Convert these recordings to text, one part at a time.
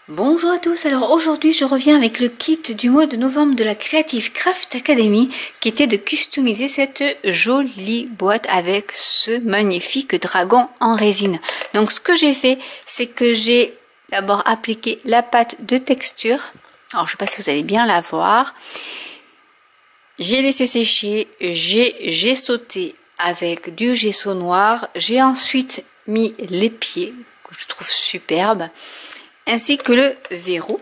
Bonjour à tous, alors aujourd'hui je reviens avec le kit du mois de novembre de la Creative Craft Academy qui était de customiser cette jolie boîte avec ce magnifique dragon en résine. Donc ce que j'ai fait, c'est que j'ai d'abord appliqué la pâte de texture. Alors je ne sais pas si vous allez bien la voir. J'ai laissé sécher, j'ai sauté avec du gesso noir. J'ai ensuite mis les pieds que je trouve superbes, ainsi que le verrou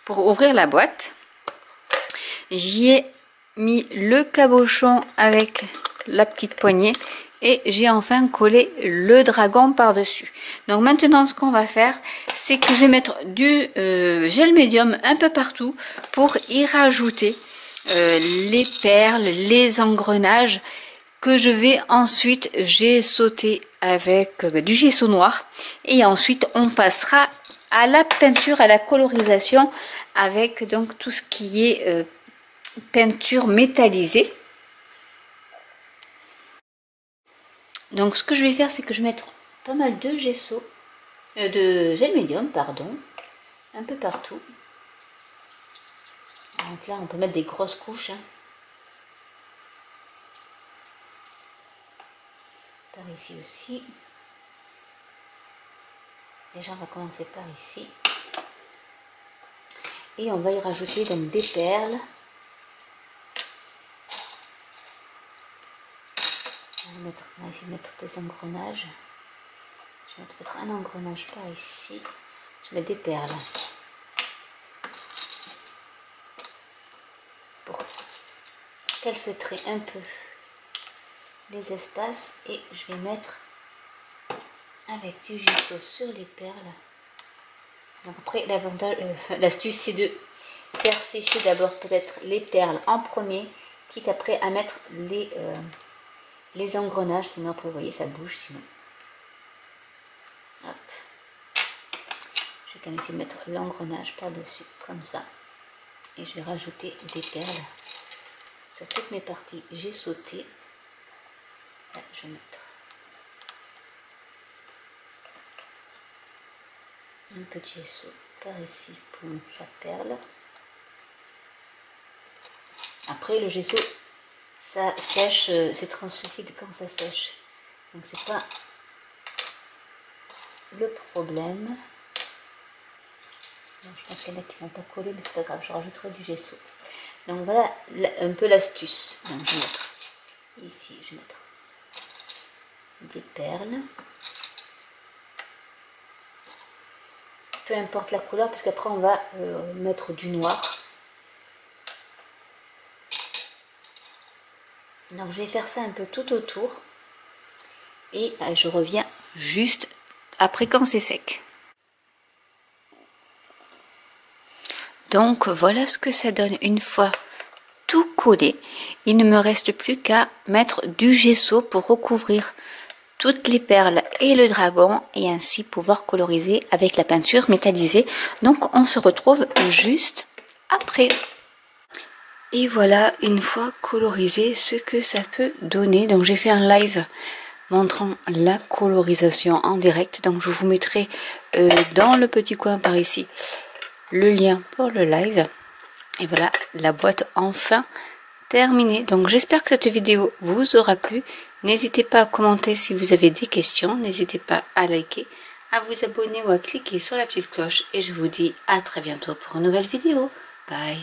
pour ouvrir la boîte. J'y ai mis le cabochon avec la petite poignée et j'ai enfin collé le dragon par dessus. Donc maintenant ce qu'on va faire, c'est que je vais mettre du gel médium un peu partout pour y rajouter les perles, les engrenages que je vais ensuite sauté avec du gesso noir, et ensuite on passera à la peinture, à la colorisation avec donc tout ce qui est peinture métallisée. Donc ce que je vais faire, c'est que je vais mettre pas mal de gesso, de gel médium, pardon, un peu partout. Donc là on peut mettre des grosses couches, hein. Par ici aussi. Déjà on va commencer par ici. Et on va y rajouter donc des perles. On va essayer de mettre des engrenages. Je vais mettre peut-être un engrenage par ici. Je mets des perles. Pour calfeutrer un peu les espaces, et je vais mettre avec du gesso sur les perles. Donc après l'avantage, l'astuce, c'est de faire sécher d'abord peut-être les perles en premier, quitte après à mettre les engrenages, sinon après vous voyez ça bouge sinon. Hop. Je vais quand même essayer de mettre l'engrenage par dessus comme ça, et je vais rajouter des perles sur toutes mes parties. J'ai sauté. Là, je vais mettre un peu de gesso par ici pour mettre la perle. Après le gesso, ça sèche, c'est translucide quand ça sèche, donc c'est pas le problème. Donc, je pense qu'il y en a qui vont pas coller, mais c'est pas grave, je rajouterai du gesso. Donc voilà un peu l'astuce. Donc je vais mettre ici, je vais mettre des perles, peu importe la couleur, parce qu'après on va mettre du noir. Donc je vais faire ça un peu tout autour, et je reviens juste après quand c'est sec. Donc voilà ce que ça donne une fois tout collé. Il ne me reste plus qu'à mettre du gesso pour recouvrir toutes les perles et le dragon, et ainsi pouvoir coloriser avec la peinture métallisée. Donc on se retrouve juste après. Et voilà, une fois colorisé, ce que ça peut donner. Donc j'ai fait un live montrant la colorisation en direct, donc je vous mettrai dans le petit coin par ici le lien pour le live. Et voilà la boîte enfin terminée. Donc j'espère que cette vidéo vous aura plu. N'hésitez pas à commenter si vous avez des questions. N'hésitez pas à liker, à vous abonner ou à cliquer sur la petite cloche. Et je vous dis à très bientôt pour une nouvelle vidéo. Bye.